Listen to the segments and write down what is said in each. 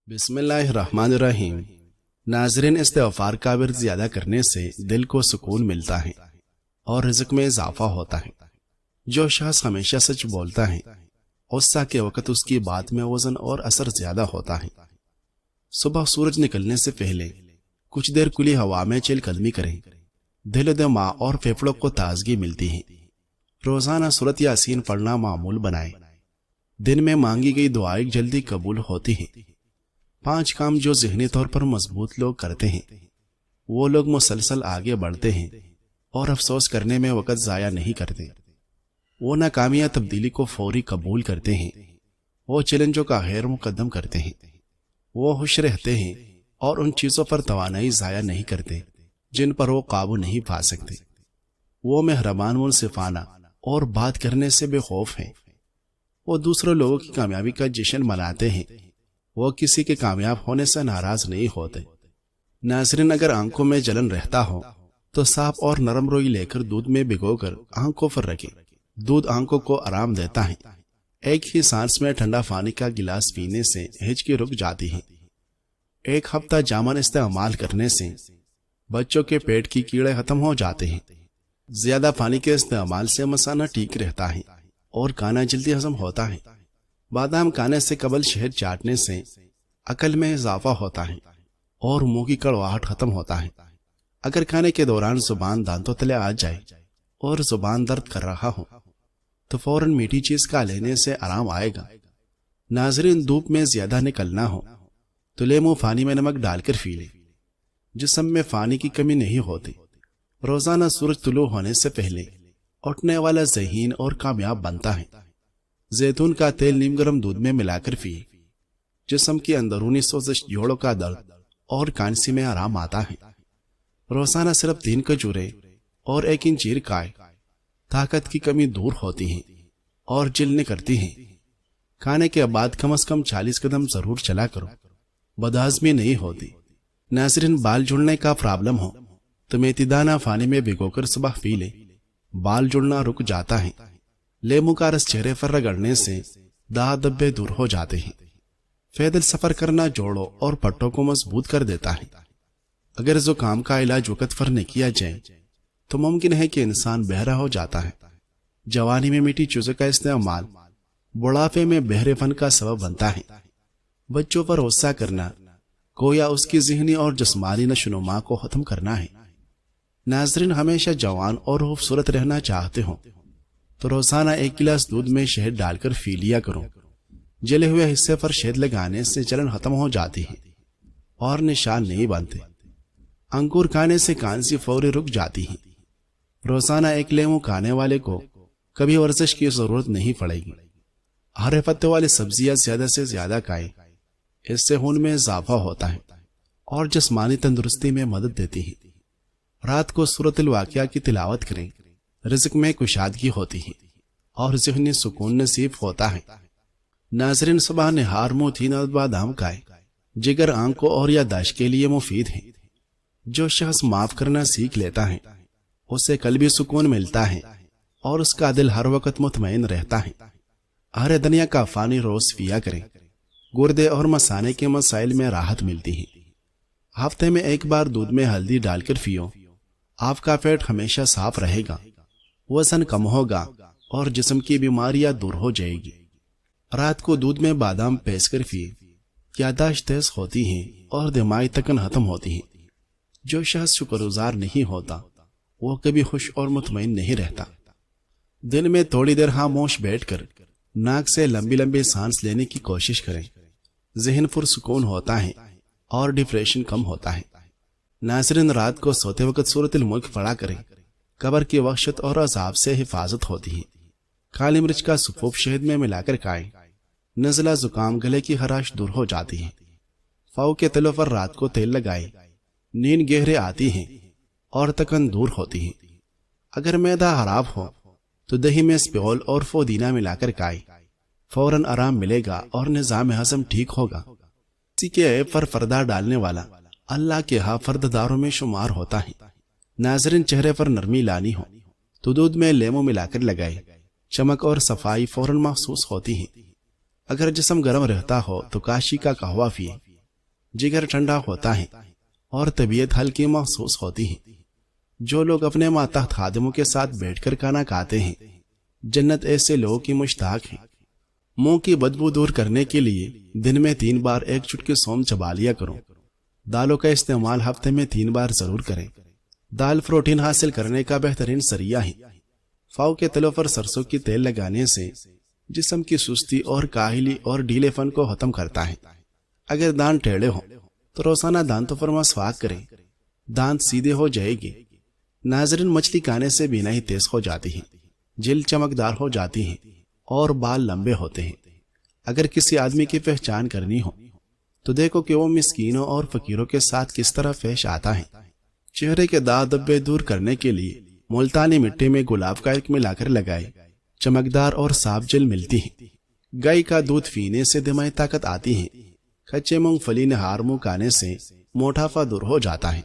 بسم اللہ الرحمن الرحیم۔ ناظرین، استغفار کا ورد زیادہ کرنے سے دل کو سکون ملتا ہے اور رزق میں اضافہ ہوتا ہے۔ جو شخص ہمیشہ سچ بولتا ہے غصہ کے وقت اس کی بات میں وزن اور اثر زیادہ ہوتا ہے۔ صبح سورج نکلنے سے پہلے کچھ دیر کھلی ہوا میں چہل قدمی کریں، دل و دماغ اور پھیپھڑوں کو تازگی ملتی ہے۔ روزانہ سورۃ یاسین پڑھنا معمول بنائیں۔ دن میں مانگی گئی دعائیں جلدی قبول ہوتی ہیں۔ 5 کام جو ذہنی طور پر مضبوط لوگ کرتے ہیں وہ لوگ مسلسل آگے بڑھتے ہیں اور افسوس کرنے میں وقت ضائع نہیں کرتے۔ وہ ناکامیاں تبدیلی کو فوری قبول کرتے ہیں۔ وہ چیلنجوں کا خیر مقدم کرتے ہیں۔ وہ خوش رہتے ہیں اور ان چیزوں پر توانائی ضائع نہیں کرتے جن پر وہ قابو نہیں پا سکتے۔ وہ مہربان، منصفانہ اور بات کرنے سے بے خوف ہیں۔ وہ دوسرے لوگوں کی کامیابی کا جشن مناتے ہیں۔ وہ کسی کے کامیاب ہونے سے ناراض نہیں ہوتے۔ ناظرین، اگر آنکھوں میں جلن رہتا ہو تو صاف اور نرم روئی لے کر دودھ میں بھگو کر آنکھوں پر رکھیں۔ دودھ آنکھوں کو آرام دیتا ہے۔ ایک ہی سانس میں ٹھنڈا پانی کا گلاس پینے سے ہچکی رک جاتی ہے۔ 1 ہفتہ جامن استعمال کرنے سے بچوں کے پیٹ کی کیڑے ختم ہو جاتے ہیں۔ زیادہ پانی کے استعمال سے مثانہ ٹھیک رہتا ہے اور کھانا جلدی ہضم ہوتا ہے۔ بادام کھانے سے قبل شہد چاٹنے سے عقل میں اضافہ ہوتا ہے اور منہ کی کڑواہٹ ختم ہوتا ہے۔ اگر کھانے کے دوران زبان دانتوں تلے آ جائے اور زبان درد کر رہا ہو تو فوراً میٹھی چیز کھا لینے سے آرام آئے گا۔ ناظرین، دھوپ میں زیادہ نکلنا ہو تو لیمو پانی میں نمک ڈال کر پی لیں۔ جسم میں پانی کی کمی نہیں ہوتی۔ روزانہ سورج طلوع ہونے سے پہلے اٹھنے والا ذہین اور کامیاب بنتا ہے۔ زیتون کا تیل نیم گرم دودھ میں ملا کر پیے۔ جسم کی اندرونی سوزش، جوڑوں کا درد اور کانسی میں آرام آتا ہے۔ روزانہ صرف 3 کھجوریں اور 1 انجیر کھائیں۔ طاقت کی کمی دور ہوتی ہے اور جل نکلتی ہے۔ کھانے کے بعد کم از کم 40 قدم ضرور چلا کرو، بدہضمی نہیں ہوتی۔ ناظرین، بال جڑنے کا پرابلم ہو تو میتھی دانہ پانی میں بھگو کر صبح پی لے، بال جڑنا رک جاتا ہے۔ لیمو کا رس چہرے پر رگڑنے سے داغ دبے دور ہو جاتے ہیں۔ پیدل سفر کرنا جوڑوں اور پٹوں کو مضبوط کر دیتا ہے۔ اگر زکام کا علاج وقت پر نہ کیا جائے تو ممکن ہے کہ انسان بہرا ہو جاتا ہے۔ جوانی میں میٹھی چیزوں کا استعمال بڑھاپے میں بہرے پن کا سبب بنتا ہے۔ بچوں پر غصہ کرنا گویا اس کی ذہنی اور جسمانی نشوونما کو ختم کرنا ہے۔ ناظرین، ہمیشہ جوان اور خوبصورت رہنا چاہتے ہوں تو روزانہ 1 گلاس دودھ میں شہد ڈال کر پی لیا کرو۔ جلے ہوئے حصے پر شہد لگانے سے جلن ختم ہو جاتی ہے اور نشان نہیں بنتے۔ انگور کھانے سے کھانسی فوری رک جاتی ہے۔ روزانہ 1 لیمو کھانے والے کو کبھی ورزش کی ضرورت نہیں پڑے گی۔ ہرے پتے والی سبزیاں زیادہ سے زیادہ کھائیں، اس سے خون میں اضافہ ہوتا ہے اور جسمانی تندرستی میں مدد دیتی ہے۔ رات کو سورۃ الواقعہ کی تلاوت کریں، رزق میں کشادگی ہوتی ہے اور ذہنی سکون نصیب ہوتا ہے۔ ناظرین، صبح نہار موتھی اور بادام کھائیں، جگر، آنکھوں اور یادداشت کے لیے مفید ہیں۔ جو شخص معاف کرنا سیکھ لیتا ہے اسے قلبی سکون ملتا ہے اور اس کا دل ہر وقت مطمئن رہتا ہے۔ ہرے دنیا کا پانی روز پیا کریں، گردے اور مثانے کے مسائل میں راحت ملتی ہے۔ ہفتے میں 1 بار دودھ میں ہلدی ڈال کر پیو، آپ کا پیٹ ہمیشہ صاف رہے گا، وزن کم ہوگا اور جسم کی بیماریاں دور ہو جائے گی۔ رات کو دودھ میں بادام پیس کر پیے، یادداشت تیز ہوتی ہے اور دماغی تکن ختم ہوتی ہے۔ جو شخص شکر گزار نہیں ہوتا وہ کبھی خوش اور مطمئن نہیں رہتا۔ دن میں تھوڑی دیر خاموش بیٹھ کر ناک سے لمبی لمبی سانس لینے کی کوشش کریں، ذہن پرسکون ہوتا ہے اور ڈپریشن کم ہوتا ہے۔ ناظرین، رات کو سوتے وقت سورۃ الملک پڑھا کریں، قبر کی وحشت اور عذاب سے حفاظت ہوتی ہے۔ کالی مرچ کا سفوف شہد میں ملا کر کھائیں، نزلہ، زکام، گلے کی خراش دور ہو جاتی ہے۔ پاؤں کے تلوں پر رات کو تیل لگائیں، نیند گہرے آتی ہے اور تکن دور ہوتی ہے۔ اگر معدہ خراب ہو تو دہی میں اسپیول اور پودینہ ملا کر کھائیں، فوراً آرام ملے گا اور نظام ہضم ٹھیک ہوگا۔ کسی کے عیب پر پردہ ڈالنے والا اللہ کے ہاں پردہ میں شمار ہوتا ہے۔ ناظرین، چہرے پر نرمی لانی ہو تو دودھ میں لیمو ملا کر لگائیں، چمک اور صفائی فوراً محسوس ہوتی ہے۔ اگر جسم گرم رہتا ہو تو کاشی کا قہوہ پیئیں، جگر ٹھنڈا ہوتا ہے اور طبیعت ہلکی محسوس ہوتی ہے۔ جو لوگ اپنے ماتحت خادموں کے ساتھ بیٹھ کر کھانا کھاتے ہیں، جنت ایسے لوگوں کی مشتاق ہے۔ منہ کی بدبو دور کرنے کے لیے دن میں 3 بار 1 چٹکی سونف چبا لیا کرو۔ دالوں کا استعمال ہفتے میں 3 بار ضرور کریں۔ دال پروٹین حاصل کرنے کا بہترین ذریعہ ہے۔ فاؤ کے تلوں پر سرسوں کی تیل لگانے سے جسم کی سستی اور کاہلی اور ڈھیلے پن کو ختم کرتا ہے۔ اگر دانت ٹیڑھے ہوں تو روزانہ دانتوں پر مسواک کریں، دانت سیدھے ہو جائے گی۔ ناظرین، مچھلی کھانے سے بینائی تیز ہو جاتی ہے، جلد چمکدار ہو جاتی ہے اور بال لمبے ہوتے ہیں۔ اگر کسی آدمی کی پہچان کرنی ہو تو دیکھو کہ وہ مسکینوں اور فقیروں کے ساتھ کس طرح پیش آتا ہے۔ چہرے کے داغ دبے دور کرنے کے لیے ملتانی مٹی میں گلاب کا عرق ملا کر لگائے، چمکدار اور صاف جل ملتی ہے۔ گائے کا دودھ پینے سے دماغی طاقت آتی ہے۔ کچے مونگ پھلی نہار منہ کھانے سے موٹاپا دور ہو جاتا ہے۔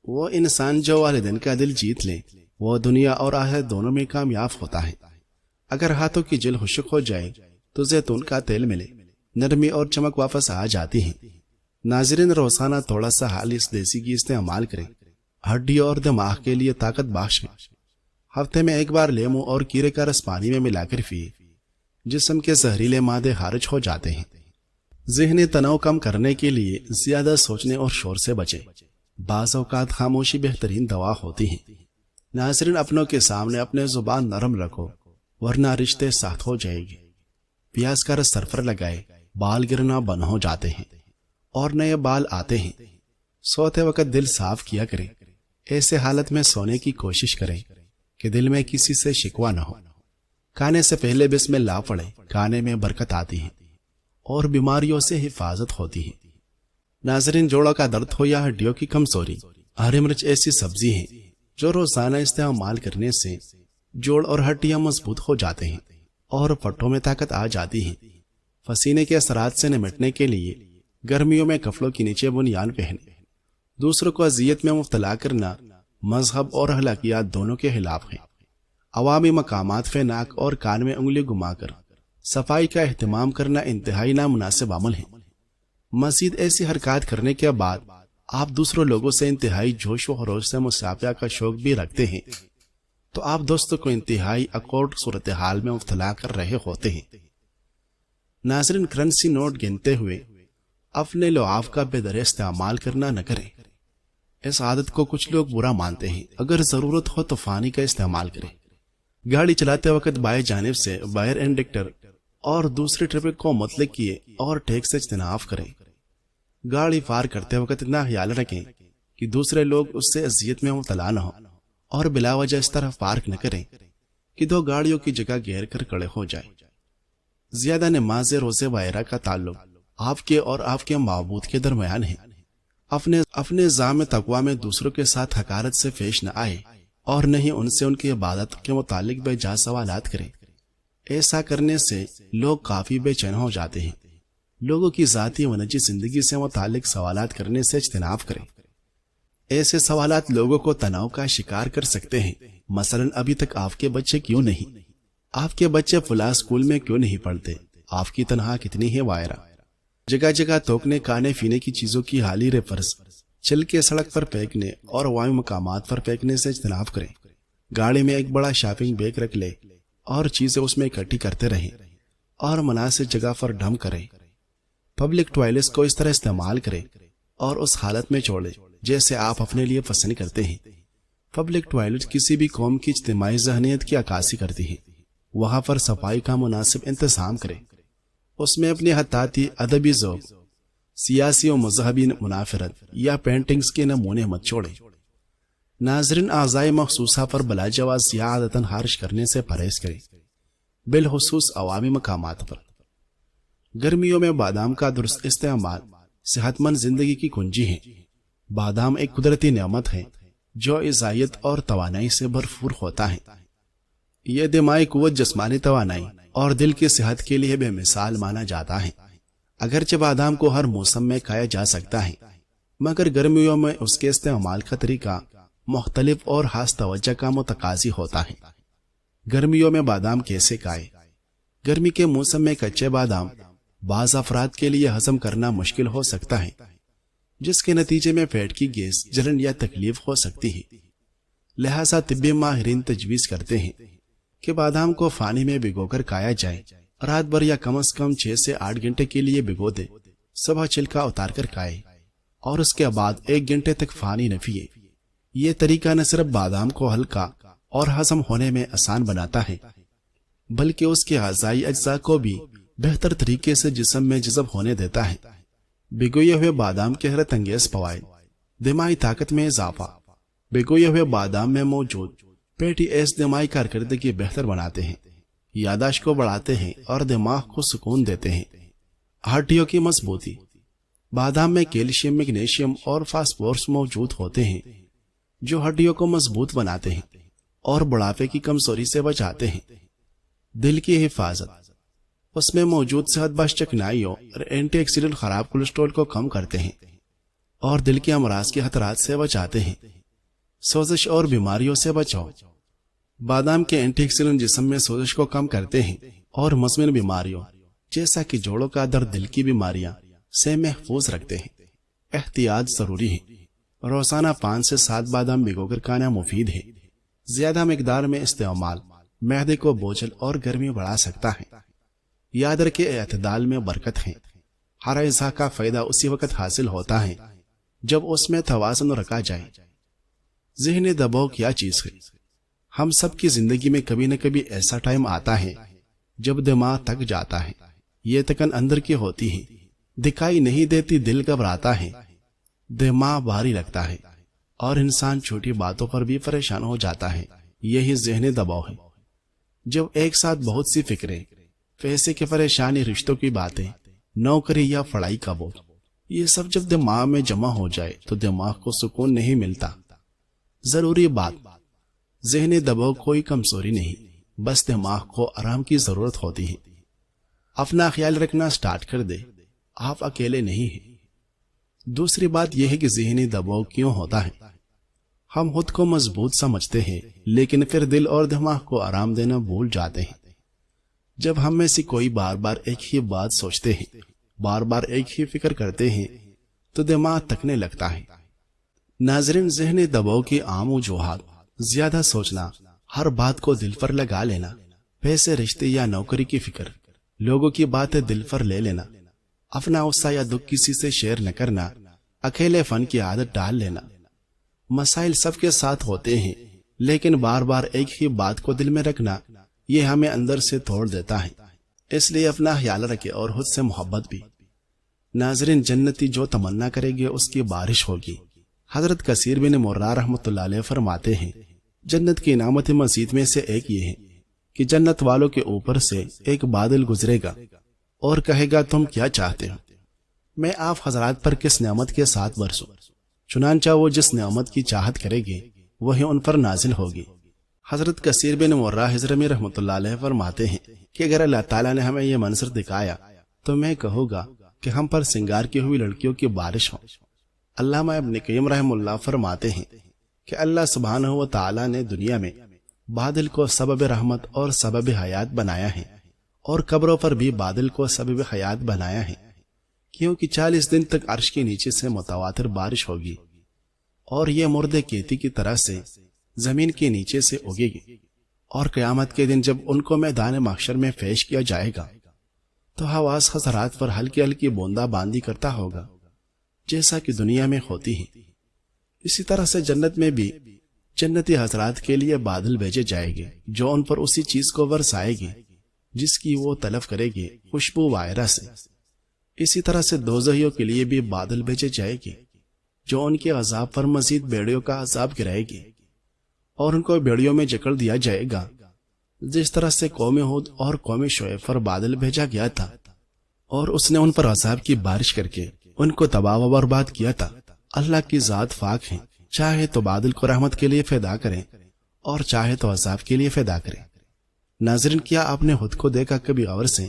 وہ انسان جو والدین کا دل جیت لے وہ دنیا اور آخرت دونوں میں کامیاب ہوتا ہے۔ اگر ہاتھوں کی جل خشک ہو جائے تو زیتون کا تیل ملے، نرمی اور چمک واپس آ جاتی ہے۔ ناظرین، روزانہ تھوڑا سا خالص دیسی گھی استعمال کریں، ہڈی اور دماغ کے لیے طاقت بخش ہے۔ ہفتے میں 1 بار لیمو اور کیرے کا رس پانی میں ملا کر پیے، جسم کے زہریلے مادے خارج ہو جاتے ہیں۔ ذہنی تناؤ کم کرنے کے لیے زیادہ سوچنے اور شور سے بچیں۔ بعض اوقات خاموشی بہترین دوا ہوتی ہے۔ ناظرین، اپنوں کے سامنے اپنے زبان نرم رکھو ورنہ رشتے سخت ہو جائے گی۔ پیاز کا رس سر پر لگائے، بال گرنا بند ہو جاتے ہیں اور نئے بال آتے ہیں۔ سوتے وقت دل صاف کیا کریں۔ ایسے حالت میں سونے کی کوشش کریں کہ دل میں کسی سے شکوہ نہ ہو۔ کھانے سے پہلے بسم اللہ پڑھیں، کھانے میں برکت آتی ہے اور بیماریوں سے حفاظت ہوتی ہے۔ ناظرین، جوڑوں کا درد ہو یا ہڈیوں کی کمزوری، ہری مرچ ایسی سبزی ہے جو روزانہ استعمال کرنے سے جوڑ اور ہڈیاں مضبوط ہو جاتے ہیں اور پٹھوں میں طاقت آ جاتی ہے۔ پسینے کے اثرات سے نمٹنے کے لیے گرمیوں میں کپڑوں کے نیچے بنیان پہنے۔ دوسروں کو اذیت میں مبتلا کرنا مذہب اور اخلاقیات دونوں کے خلاف ہے۔ عوامی مقامات پہ ناک اور کان میں انگلی گھما کر صفائی کا اہتمام کرنا انتہائی نامناسب عمل ہے۔ مزید ایسی حرکات کرنے کے بعد آپ دوسروں لوگوں سے انتہائی جوش و خروش سے مصافحہ کا شوق بھی رکھتے ہیں تو آپ دوستوں کو انتہائی اکورڈ صورتحال میں مبتلا کر رہے ہوتے ہیں۔ ناظرین، کرنسی نوٹ گنتے ہوئے اپنے لعاب کا بے درے استعمال کرنا نہ کریں۔ اس عادت کو کچھ لوگ برا مانتے ہیں۔ اگر ضرورت ہو تو فانی کا استعمال کریں۔ گاڑی چلاتے وقت بائیں جانب سے بائر انڈکٹر اور دوسری ٹریفک کو مطلق کیے اور ٹیک سے اجتناب کریں۔ گاڑی پار کرتے وقت اتنا خیال رکھیں کہ دوسرے لوگ اس سے اذیت میں مبتلا نہ ہو اور بلا وجہ اس طرح پارک نہ کریں کہ 2 گاڑیوں کی جگہ گھیر کر کھڑے ہو جائیں۔ زیادہ نماز روزے وغیرہ کا تعلق آپ کے اور آپ کے معبود کے درمیان ہے۔ اپنے ذام تقوی میں دوسروں کے ساتھ حقارت سے پیش نہ آئے اور نہ ہی ان سے ان کی عبادت کے متعلق بے جا سوالات کریں۔ ایسا کرنے سے لوگ کافی بے چین ہو جاتے ہیں۔ لوگوں کی ذاتی و نجی زندگی سے متعلق سوالات کرنے سے اجتناب کریں۔ ایسے سوالات لوگوں کو تناؤ کا شکار کر سکتے ہیں۔ مثلا، ابھی تک آپ کے بچے کیوں نہیں؟ آپ کے بچے فلاں اسکول میں کیوں نہیں پڑھتے؟ آپ کی تنخواہ کتنی ہے وغیرہ۔ جگہ جگہ توکنے کھانے پینے کی چیزوں کی حالی ریفرز چل کے سڑک پر پھینکنے اور عوامی مقامات پر پھینکنے سے اجتناب کریں۔ گاڑی میں ایک بڑا شاپنگ بیگ رکھ لے اور چیزیں اس میں اکٹھی کرتے رہیں اور مناسب جگہ پر ڈھم کریں۔ پبلک ٹوائلٹس کو اس طرح استعمال کریں اور اس حالت میں چھوڑیں جیسے آپ اپنے لیے پسند کرتے ہیں۔ پبلک ٹوائلٹ کسی بھی قوم کی اجتماعی ذہنیت کی عکاسی کرتی ہے۔ وہاں پر صفائی کا مناسب انتظام کریں۔ اس میں اپنی حطاطی، ادبی ذوق، سیاسی و مذہبی منافرت یا پینٹنگز کے نمونے مت چھوڑیں۔ ناظرین، اعضاء مخصوصہ پر بلا جواز یا عادتاً خارج کرنے سے پرہیز کریں، بالخصوص عوامی مقامات پر۔ گرمیوں میں بادام کا درست استعمال صحت مند زندگی کی کنجی ہے۔ بادام ایک قدرتی نعمت ہے جو غذائیت اور توانائی سے بھرپور ہوتا ہے۔ یہ دماغی قوت، جسمانی توانائی اور دل کی صحت کے لیے بے مثال مانا جاتا ہے۔ اگرچہ بادام کو ہر موسم میں کھایا جا سکتا ہے، مگر گرمیوں میں اس کے استعمال کا طریقہ مختلف اور خاص توجہ کا متقاضی ہوتا ہے۔ گرمیوں میں بادام کیسے کھائیں؟ گرمی کے موسم میں کچے بادام بعض افراد کے لیے ہضم کرنا مشکل ہو سکتا ہے، جس کے نتیجے میں پیٹ کی گیس، جلن یا تکلیف ہو سکتی ہے۔ لہٰذا طبی ماہرین تجویز کرتے ہیں کہ بادام کو پانی میں بھگو کر کھایا جائے، رات بھر یا کم از کم 6 سے 8 گھنٹے کے لیے بھگو دے، صبح چھلکا اتار کر کھائے اور اس کے بعد 1 گھنٹے تک پانی نہ پیے۔ یہ طریقہ نہ صرف بادام کو ہلکا اور ہضم ہونے میں آسان بناتا ہے، بلکہ اس کے غذائی اجزاء کو بھی بہتر طریقے سے جسم میں جذب ہونے دیتا ہے۔ بھگوئے ہوئے بادام کے حیرت انگیز فوائد: دماغی طاقت میں اضافہ: بھگوئے ہوئے بادام میں موجود فیٹی ایسڈ دماغی کارکردگی بہتر بناتے ہیں، یادداشت کو بڑھاتے ہیں اور دماغ کو سکون دیتے ہیں۔ ہڈیوں کی مضبوطی: بادام میں کیلشیم، میگنیشیم اور فاسفورس موجود ہوتے ہیں جو ہڈیوں کو مضبوط بناتے ہیں اور بڑھاپے کی کمزوری سے بچاتے ہیں۔ دل کی حفاظت: اس میں موجود صحت بخش چکنائیوں اور اینٹی آکسیڈنٹ خراب کولیسٹرول کو کم کرتے ہیں اور دل کے امراض کے خطرات سے بچاتے ہیں۔ سوزش اور بیماریوں سے بچاؤ: بادام کے اینٹی آکسیڈنٹ جسم میں سوزش کو کم کرتے ہیں اور مزمن بیماریوں جیسا کہ جوڑوں کا درد، دل کی بیماریاں سے محفوظ رکھتے ہیں۔ احتیاط ضروری ہے: روزانہ 5 سے 7 بادام بھگو کر کھانا مفید ہے۔ زیادہ مقدار میں استعمال معدے کو بوجھل اور گرمی بڑھا سکتا ہے۔ یاد رکھے، اعتدال میں برکت ہے۔ ہر اجزاء کا فائدہ اسی وقت حاصل ہوتا ہے جب اس میں توازن رکھا جائے۔ ذہنی دباؤ کیا چیز ہے؟ ہم سب کی زندگی میں کبھی نہ کبھی ایسا ٹائم آتا ہے جب دماغ تھک جاتا ہے۔ یہ تکن اندر کی ہوتی ہے، دکھائی نہیں دیتی، دل گھبراتا ہے، دماغ بھاری لگتا ہے اور انسان چھوٹی باتوں پر بھی پریشان ہو جاتا ہے۔ یہی ذہنی دباؤ ہے۔ جب ایک ساتھ بہت سی فکریں، پیسے کی پریشانی، رشتوں کی باتیں، نوکری یا پڑھائی کا بوجھ، یہ سب جب دماغ میں جمع ہو جائے تو دماغ کو سکون نہیں ملتا۔ ضروری بات: ذہنی دباؤ کوئی کمزوری نہیں، بس دماغ کو آرام کی ضرورت ہوتی ہے۔ اپنا خیال رکھنا سٹارٹ کر دے، آپ اکیلے نہیں ہیں۔ دوسری بات یہ ہے کہ ذہنی دباؤ کیوں ہوتا ہے؟ ہم خود کو مضبوط سمجھتے ہیں لیکن پھر دل اور دماغ کو آرام دینا بھول جاتے ہیں۔ جب ہم میں سے کوئی بار بار ایک ہی بات سوچتے ہیں، بار بار ایک ہی فکر کرتے ہیں تو دماغ تھکنے لگتا ہے۔ ناظرین، ذہنی دباؤ کی عام وجوہات: زیادہ سوچنا، ہر بات کو دل پر لگا لینا، پیسے، رشتے یا نوکری کی فکر، لوگوں کی باتیں دل پر لے لینا، اپنا غصہ یا دکھ کسی سے شیئر نہ کرنا، اکیلے فن کی عادت ڈال لینا۔ مسائل سب کے ساتھ ہوتے ہیں لیکن بار بار ایک ہی بات کو دل میں رکھنا یہ ہمیں اندر سے توڑ دیتا ہے۔ اس لیے اپنا خیال رکھے اور خود سے محبت بھی۔ ناظرین، جنتی جو تمنا کرے گے اس کی بارش ہوگی۔ حضرت کثیر بن مرہ رحمۃ اللہ علیہ فرماتے ہیں، جنت کی انعامت مزید میں سے ایک یہ ہے کہ جنت والوں کے اوپر سے ایک بادل گزرے گا اور کہے گا، تم کیا چاہتے ہو؟ میں آپ حضرات پر کس نعمت کے ساتھ برسوں؟ چنانچہ وہ جس نعمت کی چاہت کرے گے وہی ان پر نازل ہوگی۔ حضرت کثیر بن مرہ حضرمی رحمۃ اللہ علیہ فرماتے ہیں کہ اگر اللہ تعالیٰ نے ہمیں یہ منظر دکھایا تو میں کہوں گا کہ ہم پر سنگار کی ہوئی لڑکیوں کی بارش ہو۔ علامہ ابن قیم رحم اللہ فرماتے ہیں کہ اللہ سبحانہ و تعالیٰ نے دنیا میں بادل کو سبب رحمت اور سبب حیات بنایا ہے، اور قبروں پر بھی بادل کو سبب حیات بنایا ہے، کیونکہ 40 دن تک عرش کے نیچے سے متواتر بارش ہوگی اور یہ مردے کیتی کی طرح سے زمین کے نیچے سے اگے گی، اور قیامت کے دن جب ان کو میدان محشر میں پیش کیا جائے گا تو حواس حضرات پر ہلکی ہلکی بوندا باندی کرتا ہوگا جیسا کہ دنیا میں ہوتی ہے۔ اسی طرح سے جنت میں بھی جنتی حضرات کے لیے بادل بھیجے جائے گے جو ان پر اسی چیز کو برسائے گی جس کی وہ طلب کرے گے، خوشبو وغیرہ سے۔ اسی طرح سے دوزخیوں کے لیے بھی بادل بھیجے جائے گے جو ان کے عذاب پر مزید بیڑیوں کا عذاب گرائے گی، اور ان کو بیڑیوں میں جکڑ دیا جائے گا، جس طرح سے قوم ہود اور قوم شعیب پر بادل بھیجا گیا تھا اور اس نے ان پر عذاب کی بارش کر کے ان کو تباہ و برباد کیا تھا۔ اللہ کی ذات پاک ہے، چاہے تو بادل کو رحمت کے لیے فدا کریں اور چاہے تو عذاب کے لیے فدا کریں۔ ناظرین، کیا آپ نے خود کو دیکھا کبھی غور سے؟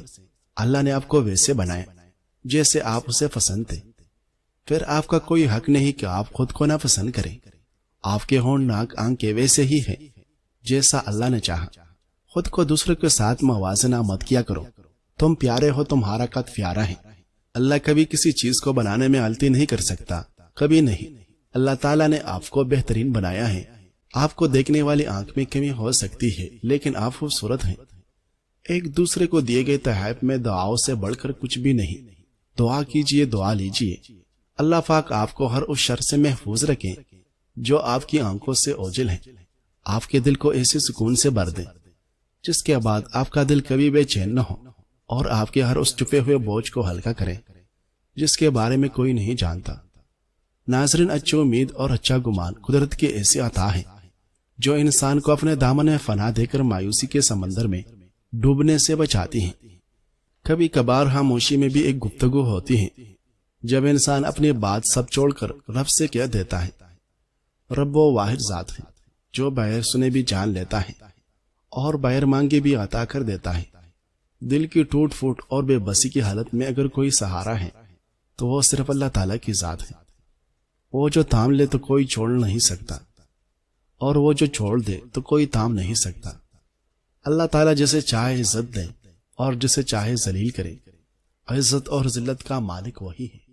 اللہ نے آپ کو ویسے بنایا جیسے آپ اسے پسند تھے، پھر آپ کا کوئی حق نہیں کہ آپ خود کو نہ پسند کریں۔ آپ کے ہونٹ، ناک، آنکھیں ویسے ہی ہیں جیسا اللہ نے چاہا۔ خود کو دوسرے کے ساتھ موازنہ مت کیا کرو۔ تم پیارے ہو، تمہارا قد پیارا ہے۔ اللہ کبھی کسی چیز کو بنانے میں غلطی نہیں کر سکتا، کبھی نہیں۔ اللہ تعالیٰ نے آپ کو بہترین بنایا ہے۔ آپ کو دیکھنے والی آنکھ میں کمی ہو سکتی ہے، لیکن آپ خوبصورت ہیں۔ ایک دوسرے کو دیے گئے تحائف میں دعاؤں سے بڑھ کر کچھ بھی نہیں۔ دعا کیجئے، دعا لیجئے۔ اللہ پاک آپ کو ہر اس شر سے محفوظ رکھیں جو آپ کی آنکھوں سے اوجھل ہے۔ آپ کے دل کو ایسے سکون سے بھر دیں جس کے بعد آپ کا دل کبھی بے چین نہ ہو، اور آپ کے ہر اس چھپے ہوئے بوجھ کو ہلکا کریں جس کے بارے میں کوئی نہیں جانتا۔ ناظرین، اچھی امید اور اچھا گمان قدرت کی ایسی عطا ہے جو انسان کو اپنے دامن میں فنا دے کر مایوسی کے سمندر میں ڈوبنے سے بچاتی ہیں۔ کبھی کبھار خاموشی میں بھی ایک گفتگو ہوتی ہے جب انسان اپنی بات سب چھوڑ کر رب سے کہہ دیتا ہے۔ رب وہ واحد ذات ہے جو بغیر سنے بھی جان لیتا ہے اور بغیر مانگے بھی عطا کر دیتا ہے۔ دل کی ٹوٹ پھوٹ اور بے بسی کی حالت میں اگر کوئی سہارا ہے تو وہ صرف اللہ تعالیٰ کی ذات ہے۔ وہ جو تھام لے تو کوئی چھوڑ نہیں سکتا، اور وہ جو چھوڑ دے تو کوئی تھام نہیں سکتا۔ اللہ تعالیٰ جسے چاہے عزت دے اور جسے چاہے ذلیل کرے۔ عزت اور ذلت کا مالک وہی ہے۔